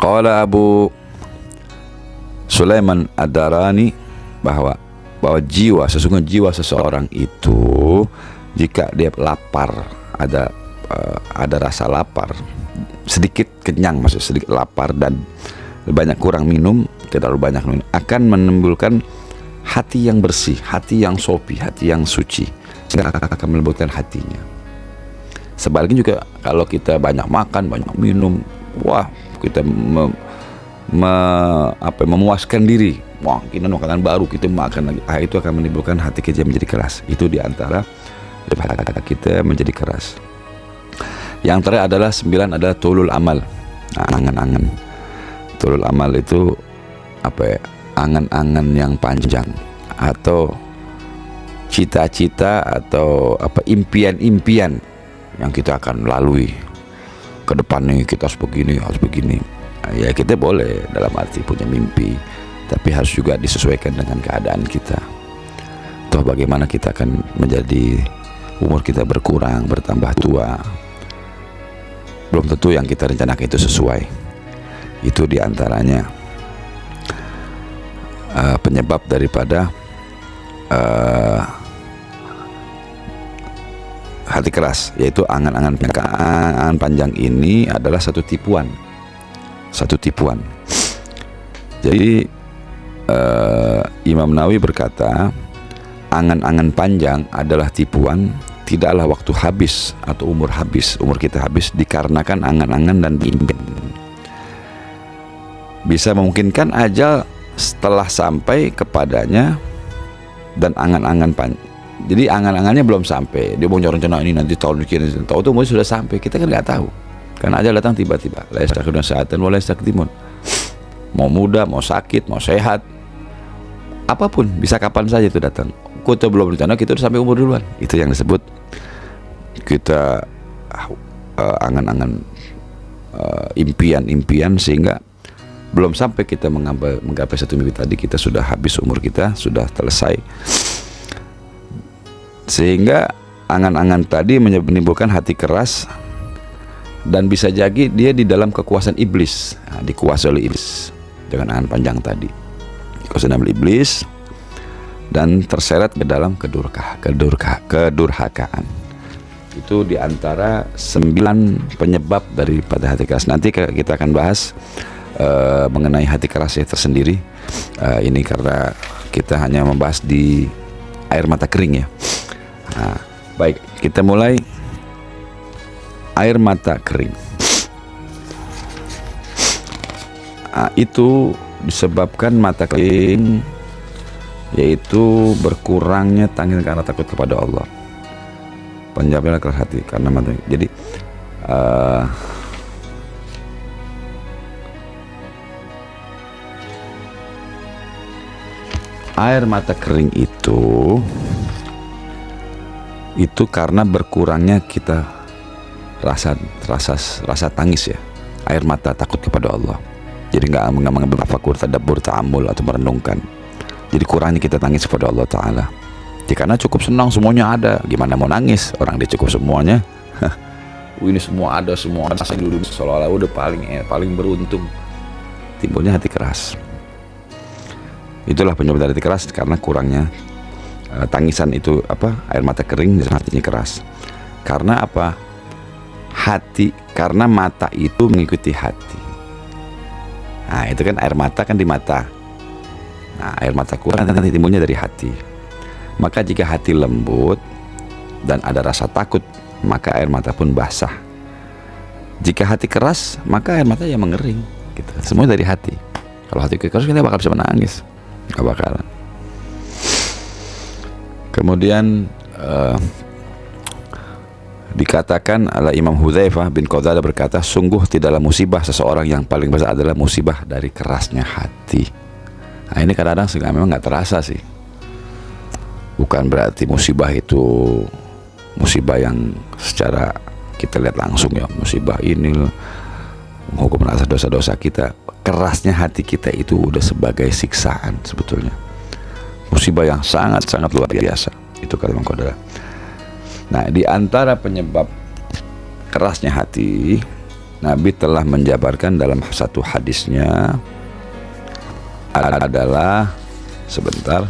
Qala Abu Sulaiman Ad-Darani bahwa jiwa, sesungguhnya jiwa seseorang itu jika dia lapar, ada rasa lapar, sedikit kenyang, maksud sedikit lapar dan banyak kurang minum, tidak terlalu banyak minum, akan menimbulkan hati yang bersih, hati yang sopi, hati yang suci, sehingga akan melembutkan hatinya. Sebaliknya juga kalau kita banyak makan, banyak minum, wah kita memuaskan diri, wah kita makanan baru kita makan lagi, itu akan menimbulkan hati kita menjadi keras. Itu diantara kita menjadi keras. Yang terakhir adalah 9 adalah tulul amal, angan-angan. Tulul amal itu angan-angan yang panjang, atau cita-cita, atau impian-impian yang kita akan lalui ke depan nih, kita harus begini. Ya kita boleh dalam arti punya mimpi, tapi harus juga disesuaikan dengan keadaan kita. Toh bagaimana kita akan menjadi, umur kita berkurang, bertambah tua, belum tentu yang kita rencanakan itu sesuai. Itu diantaranya penyebab daripada hati keras, yaitu angan-angan panjang ini adalah satu tipuan. Jadi Imam Nawawi berkata, angan-angan panjang adalah tipuan, tidaklah waktu habis atau umur kita habis dikarenakan angan-angan dan impian. Bisa memungkinkan ajal setelah sampai kepadanya, dan angan-angan panjang. Jadi angan-angannya belum sampai, dia mau rencana ini nanti tahun ini, tahu tuh sudah sampai, kita kan nggak tahu, karena ajal datang tiba-tiba. La yastaqimuna sa'atan wa la yastaqdimun. Mau muda, mau sakit, mau sehat, apapun bisa kapan saja itu datang. Kita belum rencana, kita udah sampai umur duluan. Itu yang disebut kita angan-angan, impian-impian, sehingga belum sampai kita menggapai satu mimpi tadi, kita sudah habis umur kita, sudah selesai. Sehingga angan-angan tadi menimbulkan hati keras, dan bisa jadi dia di dalam kekuasaan iblis, dikuasai oleh iblis dengan angan panjang tadi, dikuasai oleh iblis dan terseret ke dalam kedurhakaan. Itu diantara 9 penyebab daripada hati keras. Nanti kita akan bahas mengenai hati keras ya tersendiri. Ini karena kita hanya membahas di air mata kering ya. Baik, kita mulai. Air mata kering itu disebabkan mata kering, yaitu berkurangnya tangis karena takut kepada Allah. Penyebabnya keras hati karena mata. Jadi air mata kering itu karena berkurangnya kita rasa tangis ya, air mata takut kepada Allah. Jadi nggak mengambil tafakur, tadabbur, ta'amul atau merenungkan. Jadi kurangnya kita tangis kepada Allah Ta'ala. Jadi karena cukup senang semuanya ada, gimana mau nangis, orang dia cukup semuanya. Ini semua ada dulu, seolah-olah udah paling beruntung. Timbulnya hati keras. Itulah penyebab dari hati keras, karena kurangnya tangisan itu air mata kering dan hatinya keras. Karena apa? Karena mata itu mengikuti hati. Nah itu kan air mata kan di mata. Nah air mata kurang nanti timbulnya dari hati. Maka jika hati lembut dan ada rasa takut, maka air mata pun basah. Jika hati keras, maka air mata ya mengering gitu. Semua dari hati. Kalau hati keras kita bakal bisa menangis, gak bakalan. Kemudian dikatakan oleh Imam Hudzaifah bin Qatadah berkata, sungguh tidaklah musibah seseorang yang paling besar adalah musibah dari kerasnya hati. Nah ini kadang-kadang memang nggak terasa sih. Bukan berarti musibah itu musibah yang secara kita lihat langsung ya, musibah ini menghukum rasa dosa-dosa kita. Kerasnya hati kita itu udah sebagai siksaan sebetulnya. Musibah yang sangat-sangat luar biasa. Itu kata Imam Qatadah. Nah, di antara penyebab kerasnya hati Nabi telah menjabarkan dalam satu hadisnya adalah sebentar.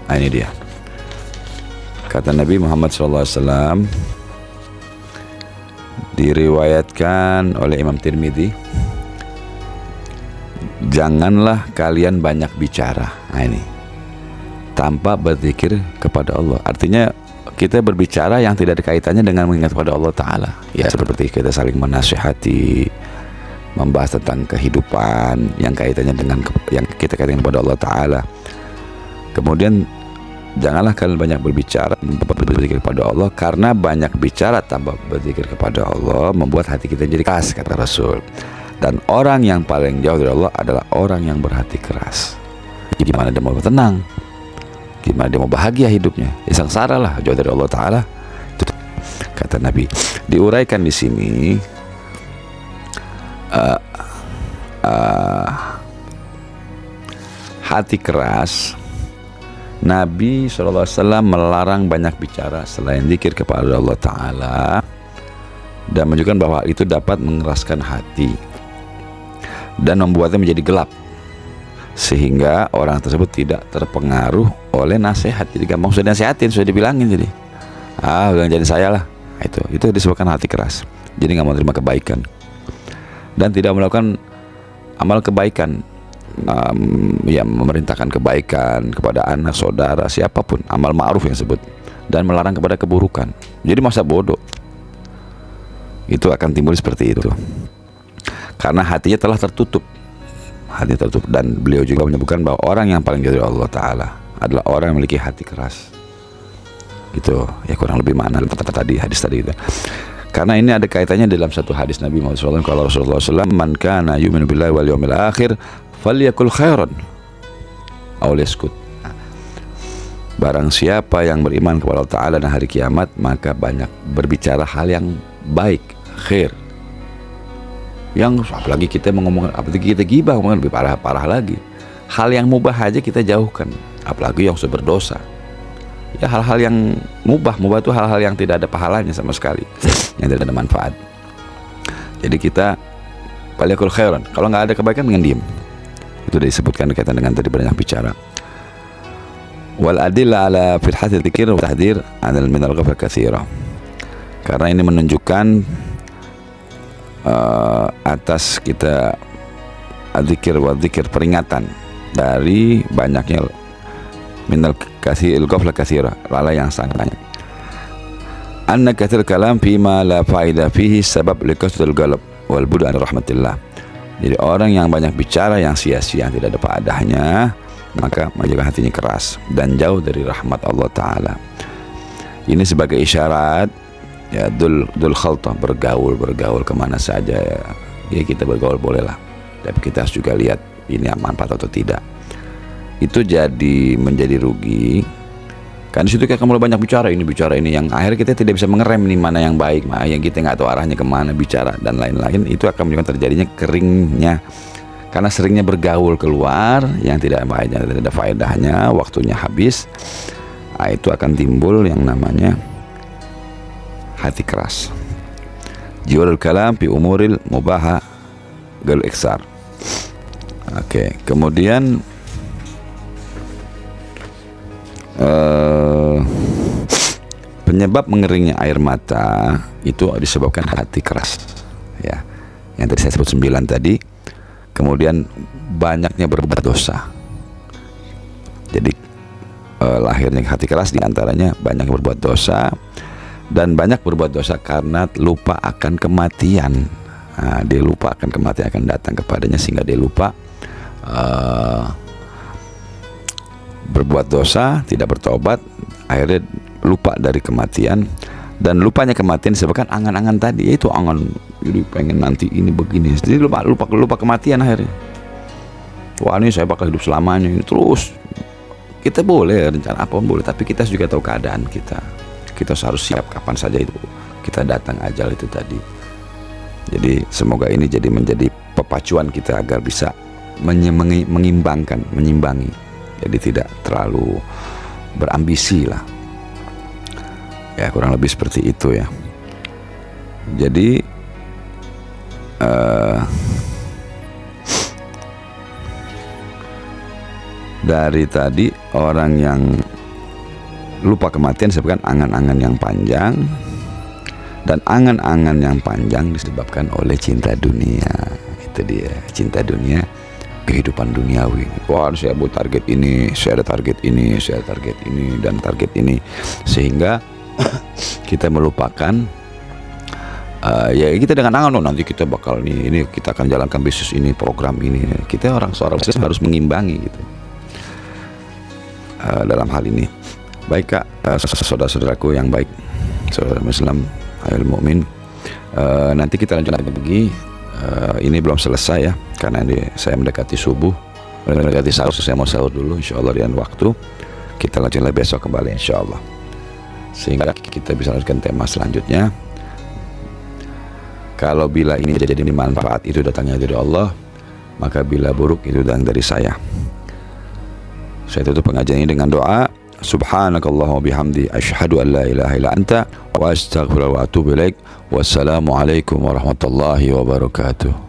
Nah, ini dia. Kata Nabi Muhammad SAW, diriwayatkan oleh Imam Tirmidzi, janganlah kalian banyak bicara. Nah, ini tanpa berzikir kepada Allah. Artinya kita berbicara yang tidak ada kaitannya dengan mengingat kepada Allah Ta'ala. Ya, seperti kita saling menasihati, membahas tentang kehidupan yang kaitannya dengan yang kita kaitkan kepada Allah Ta'ala. Kemudian janganlah kalian banyak berbicara berzikir kepada Allah, karena banyak bicara tanpa berzikir kepada Allah membuat hati kita jadi keras, kata Rasul. Dan orang yang paling jauh dari Allah adalah orang yang berhati keras. Gimana dia mau tenang? Gimana dia mau bahagia hidupnya? Ya sengsara lah, jauh dari Allah Ta'ala. Itu kata Nabi. Diuraikan di sini hati keras. Nabi SAW melarang banyak bicara selain zikir kepada Allah Ta'ala, dan menunjukkan bahwa itu dapat mengeraskan hati dan membuatnya menjadi gelap, sehingga orang tersebut tidak terpengaruh oleh nasihat. Jadi gampang sudah nasihatin, sudah dibilangin, jadi bilang jadi saya lah. Itu disebabkan hati keras. Jadi nggak mau terima kebaikan dan tidak melakukan amal kebaikan, ya memerintahkan kebaikan kepada anak, saudara, siapapun, amal ma'ruf yang disebut, dan melarang kepada keburukan. Jadi masa bodoh itu akan timbul seperti itu, karena hatinya telah tertutup. Dan beliau juga menyebutkan bahwa orang yang paling jauh dari Allah Ta'ala adalah orang yang memiliki hati keras. Gitu ya, kurang lebih makna tadi hadis tadi itu. Karena ini ada kaitannya dalam satu hadis Nabi Muhammad SAW. Kalau Rasulullah SAW, man kana yu'minu billahi wal yawmil akhir falyakul khairan aw liyaskut. Barang siapa yang beriman kepada Allah Ta'ala dan hari kiamat, maka banyak berbicara hal yang baik, khair. Yang apalagi kita mengomongkan, apalagi kita gibah, ngomongkan lebih parah lagi. Hal yang mubah aja kita jauhkan, apalagi yang sudah berdosa. Ya, hal-hal yang mubah itu hal-hal yang tidak ada pahalanya sama sekali, yang tidak ada manfaat. Jadi kita falyakul khairan, kalau nggak ada kebaikan dengan diem. Itu disebutkan berkaitan dengan tadi banyak bicara. Wal adilla ala fil hadits dzikr wa tahdzir anil minal ghaflah katsira. Karena ini menunjukkan atas kita adzikir wa dzikir, peringatan dari banyaknya minal katsiril ghaflah katsira, lalai yang sangat banyak. Anna katsir kalam fima la faida fihi sabab likasratil qalb wal bu'd an rahmatillah. Jadi orang yang banyak bicara yang sia-sia, yang tidak ada faedahnya, maka menjadikan hatinya keras dan jauh dari rahmat Allah Ta'ala. Ini sebagai isyarat, ya, dul khaltah, bergaul kemana saja, ya kita bergaul bolehlah, tapi kita harus juga lihat ini manfaat atau tidak. Itu menjadi rugi, kan di situ kita mulai banyak bicara ini yang akhirnya kita tidak bisa mengerem ini mana yang baik, mana yang kita nggak tahu arahnya kemana bicara dan lain-lain. Itu akan menyebabkan terjadinya keringnya, karena seringnya bergaul keluar yang tidak ada faedahnya, waktunya habis. Itu akan timbul yang namanya hati keras. Jiwarul kalam fi umuril mubaha gal iksar. Oke, kemudian penyebab mengeringnya air mata itu disebabkan hati keras, ya, yang tadi saya sebut 9 tadi. Kemudian banyaknya berbuat dosa. Jadi lahirnya hati keras diantaranya banyak berbuat dosa, dan banyak berbuat dosa karena lupa akan kematian. Dia lupa akan kematian akan datang kepadanya, sehingga dia lupa berbuat dosa, tidak bertobat, akhirnya lupa dari kematian. Dan lupanya kematian disebabkan angan-angan tadi, yaitu angan jadi pengen nanti ini begini, jadi lupa kematian akhirnya. Wah, ini saya bakal hidup selamanya ini terus. Kita boleh rencana apapun boleh, tapi kita juga tahu keadaan kita harus siap kapan saja itu kita datang ajal itu tadi. Jadi semoga ini menjadi pepacuan kita agar bisa menyimbangi, jadi tidak terlalu berambisi lah, ya, kurang lebih seperti itu ya. Jadi dari tadi orang yang lupa kematian disebabkan angan-angan yang panjang, dan angan-angan yang panjang disebabkan oleh cinta dunia. Itu dia, cinta dunia, kehidupan duniawi. Wah, saya buat target ini, saya ada target ini, saya ada target ini, dan target ini, sehingga kita melupakan ya kita dengan angan, nanti kita bakal ini kita akan jalankan bisnis ini, program ini. Kita seorang bisnis harus mengimbangi gitu dalam hal ini. Baik Kak, saudara-saudaraku yang baik, saudara Islam, ayol mukmin, nanti kita lanjut lagi. Ini belum selesai ya, karena saya mendekati subuh, mendekati sahur. Saya mau sahur dulu, insya Allah, dan waktu kita lanjut lagi besok kembali, insya Allah, sehingga kita bisa lanjutkan tema selanjutnya. Kalau bila ini jadi manfaat itu datangnya dari Allah, maka bila buruk itu datang dari saya. Saya tutup pengajian ini dengan doa. Subhanakallahumma bihamdi asyhadu an la ilaha illa anta wa astaghfiruka wa atubu ilaik. Wassalamualaikum warahmatullahi wabarakatuh.